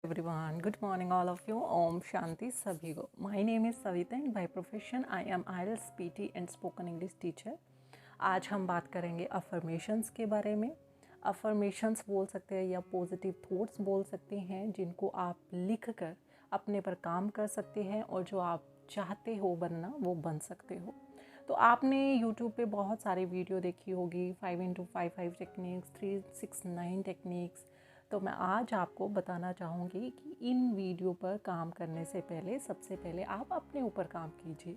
Everyone, good morning all of you. Om Shanti सभी को. My name is Savita and by profession I am IELTS PT and spoken English teacher. आज हम बात करेंगे affirmations के बारे में. अफर्मेशंस बोल सकते हैं या पॉजिटिव थॉट्स बोल सकते हैं जिनको आप लिख कर अपने पर काम कर सकते हैं और जो आप चाहते हो बनना वो बन सकते हो. तो आपने YouTube पे बहुत सारे वीडियो देखी होगी 5x55 टेक्निक्स, 369 टेक्निक्स. तो मैं आज आपको बताना चाहूँगी कि इन वीडियो पर काम करने से पहले सबसे पहले आप अपने ऊपर काम कीजिए.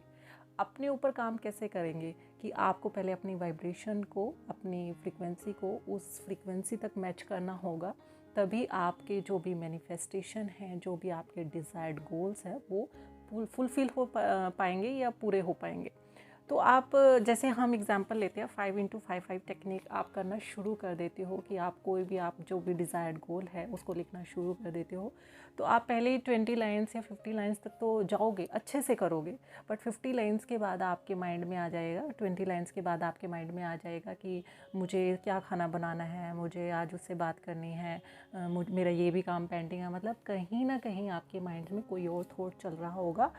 अपने ऊपर काम कैसे करेंगे कि आपको पहले अपनी वाइब्रेशन को, अपनी फ्रीक्वेंसी को उस फ्रीक्वेंसी तक मैच करना होगा. तभी आपके जो भी मैनिफेस्टेशन हैं, जो भी आपके डिज़ायर्ड गोल्स हैं वो फुलफ़िल हो पाएंगे या पूरे हो पाएंगे. तो आप जैसे हम एग्जांपल लेते हैं 5x55 टेक्निक आप करना शुरू कर देते हो कि आप कोई भी आप जो भी डिज़ायर्ड गोल है उसको लिखना शुरू कर देते हो. तो आप पहले 20 लाइन्स या 50 लाइन्स तक तो जाओगे, अच्छे से करोगे. बट 50 लाइन्स के बाद आपके माइंड में आ जाएगा, 20 लाइन्स के बाद आपके माइंड में आ जाएगा कि मुझे क्या खाना बनाना है, मुझे आज उससे बात करनी है, मेरा ये भी काम पेंडिंग है. मतलब कहीं ना कहीं आपके माइंड में कोई और थॉट चल रहा होगा.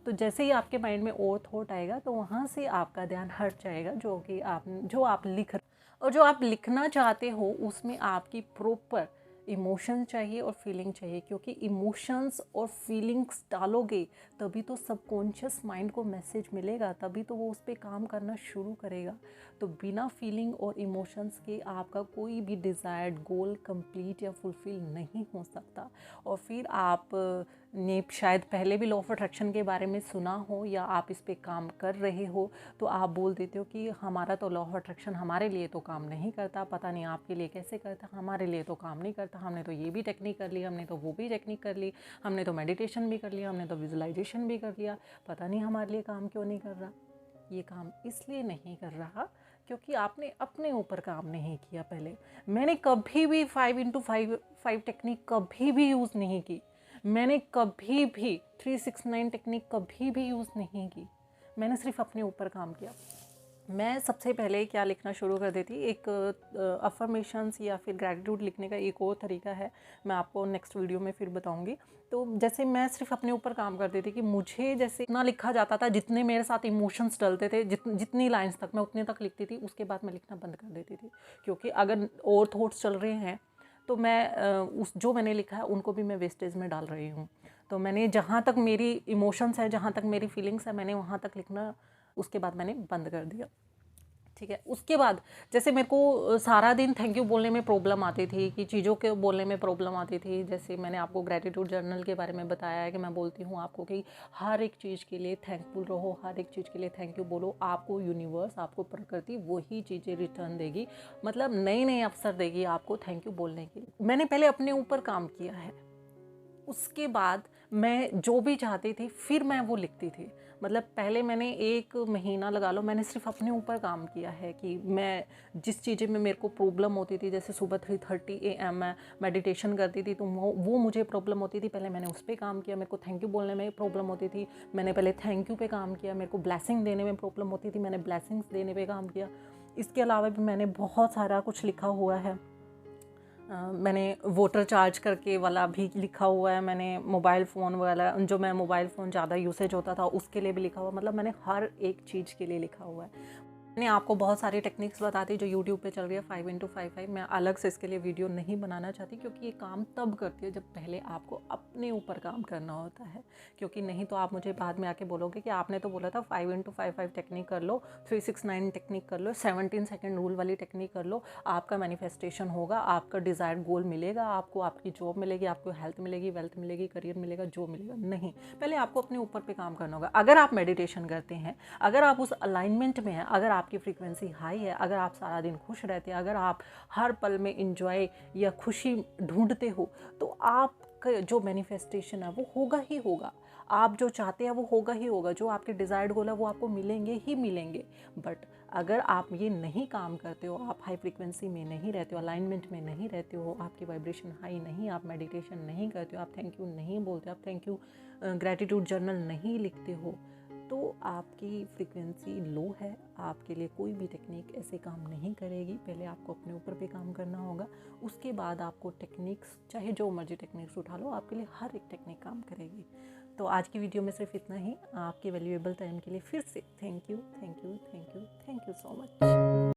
तो जैसे ही आपके माइंड में और थॉट आएगा तो वहाँ से आपका ध्यान हट जाएगा जो आप लिख और जो आप लिखना चाहते हो उसमें आपकी प्रॉपर इमोशन चाहिए और फीलिंग चाहिए. क्योंकि इमोशंस और फीलिंग्स डालोगे तभी तो सबकॉन्शियस माइंड को मैसेज मिलेगा, तभी तो वो उस पर काम करना शुरू करेगा. तो बिना फीलिंग और इमोशंस के आपका कोई भी डिज़ायर्ड गोल कंप्लीट या फुलफ़िल नहीं हो सकता. और फिर आप ने शायद पहले भी लॉ ऑफ अट्रैक्शन के बारे में सुना हो या आप इस पे काम कर रहे हो तो आप बोल देते हो कि हमारा तो लॉ ऑफ अट्रैक्शन हमारे लिए तो काम नहीं करता, पता नहीं आपके लिए कैसे करता, हमारे लिए तो काम नहीं करता. हमने तो ये भी टेक्निक कर ली, हमने तो वो भी टेक्निक कर ली, हमने तो मेडिटेशन भी कर लिया, हमने तो विजुअलाइजेशन भी कर लिया, पता नहीं हमारे लिए काम क्यों नहीं कर रहा. ये काम इसलिए नहीं कर रहा क्योंकि आपने अपने ऊपर काम नहीं किया. पहले मैंने कभी भी 5x5 टेक्निक कभी भी यूज़ नहीं की. मैंने कभी भी 369 टेक्निक कभी भी यूज़ नहीं की. मैंने सिर्फ अपने ऊपर काम किया. मैं सबसे पहले क्या लिखना शुरू कर देती, एक अफर्मेशंस या फिर ग्रैटिट्यूड लिखने का एक और तरीका है, मैं आपको नेक्स्ट वीडियो में फिर बताऊंगी. तो जैसे मैं सिर्फ अपने ऊपर काम करती थी कि मुझे जैसे इतना लिखा जाता था जितने मेरे साथ इमोशंस डलते थे, जितनी लाइंस तक मैं उतने तक लिखती थी. उसके बाद मैं लिखना बंद कर देती थी क्योंकि अगर और थॉट्स चल रहे हैं तो मैं उस जो मैंने लिखा है उनको भी मैं वेस्टेज में डाल रही हूँ. तो मैंने जहाँ तक मेरी इमोशंस है, जहाँ तक मेरी फीलिंग्स है, मैंने वहाँ तक लिखना उसके बाद मैंने बंद कर दिया. ठीक है. उसके बाद जैसे मेरे को सारा दिन थैंक यू बोलने में प्रॉब्लम आती थी, कि चीज़ों के बोलने में प्रॉब्लम आती थी. जैसे मैंने आपको ग्रैटिट्यूड जर्नल के बारे में बताया है कि मैं बोलती हूँ आपको कि हर एक चीज़ के लिए थैंकफुल रहो, हर एक चीज़ के लिए थैंक यू बोलो. आपको यूनिवर्स, आपको प्रकृति वही चीज़ें रिटर्न देगी, मतलब नए नए अवसर देगी आपको थैंक यू बोलने के लिए. मैंने पहले अपने ऊपर काम किया है. उसके बाद मैं जो भी चाहती थी फिर मैं वो लिखती थी. मतलब पहले मैंने 1 महीना लगा लो, मैंने सिर्फ अपने ऊपर काम किया है कि मैं जिस चीज़ें में मेरे को प्रॉब्लम होती थी, जैसे सुबह 3:30 AM मैं मेडिटेशन करती थी तो वो मुझे प्रॉब्लम होती थी, पहले मैंने उस पर काम किया. मेरे को थैंक यू बोलने में प्रॉब्लम होती थी, मैंने पहले थैंक यू पे काम किया. मेरे को ब्लेसिंग देने में प्रॉब्लम होती थी, मैंने ब्लेसिंग्स देने पे काम किया. इसके अलावा भी मैंने बहुत सारा कुछ लिखा हुआ है. मैंने वोटर चार्ज करके वाला भी लिखा हुआ है. मैंने मोबाइल फ़ोन वाला, जो मैं मोबाइल फ़ोन ज़्यादा यूसेज होता था उसके लिए भी लिखा हुआ. मतलब मैंने हर एक चीज़ के लिए लिखा हुआ है. मैंने आपको बहुत सारी टेक्निक्स बताती जो यूट्यूब पे चल रही है 5x55. मैं अलग से इसके लिए वीडियो नहीं बनाना चाहती क्योंकि ये काम तब करती है जब पहले आपको अपने ऊपर काम करना होता है. क्योंकि नहीं तो आप मुझे बाद में आके बोलोगे कि आपने तो बोला था 5x55 टेक्निक कर लो, 369 टेक्निक कर लो, 17 सेकेंड रूल वाली टेक्निक कर लो, आपका मैनिफेस्टेशन होगा, आपका डिज़ायर्ड गोल मिलेगा, आपको आपकी जॉब मिलेगी, आपको हेल्थ मिलेगी, वेल्थ मिलेगी, करियर मिलेगा, जो मिलेगा. नहीं, पहले आपको अपने ऊपर पे काम करना होगा. अगर आप मेडिटेशन करते हैं, अगर आप उस अलाइनमेंट में हैं, अगर आपकी फ्रीक्वेंसी हाई है, अगर आप सारा दिन खुश रहते हैं, अगर आप हर पल में इंजॉय या खुशी ढूंढते हो, तो आपका जो मैनिफेस्टेशन है वो होगा ही होगा. आप जो चाहते हैं वो होगा ही होगा. जो आपके डिज़ायर्ड गोल है वो आपको मिलेंगे ही मिलेंगे. बट अगर आप ये नहीं काम करते हो, आप हाई फ्रीक्वेंसी में नहीं रहते हो, अलाइनमेंट में नहीं रहते हो, आपकी वाइब्रेशन हाई नहीं, आप मेडिटेशन नहीं करते हो, आप थैंक यू नहीं बोलते, आप थैंक यू ग्रैटिट्यूड जर्नल नहीं लिखते हो, तो आपकी फ्रीक्वेंसी लो है, आपके लिए कोई भी टेक्निक ऐसे काम नहीं करेगी। पहले आपको अपने ऊपर पे काम करना होगा, उसके बाद आपको टेक्निक्स, चाहे जो मर्जी टेक्निक्स उठा लो, आपके लिए हर एक टेक्निक काम करेगी। तो आज की वीडियो में सिर्फ इतना ही। आपके वैल्यूएबल टाइम के लिए फिर से thank you, thank you, thank you, thank you so much.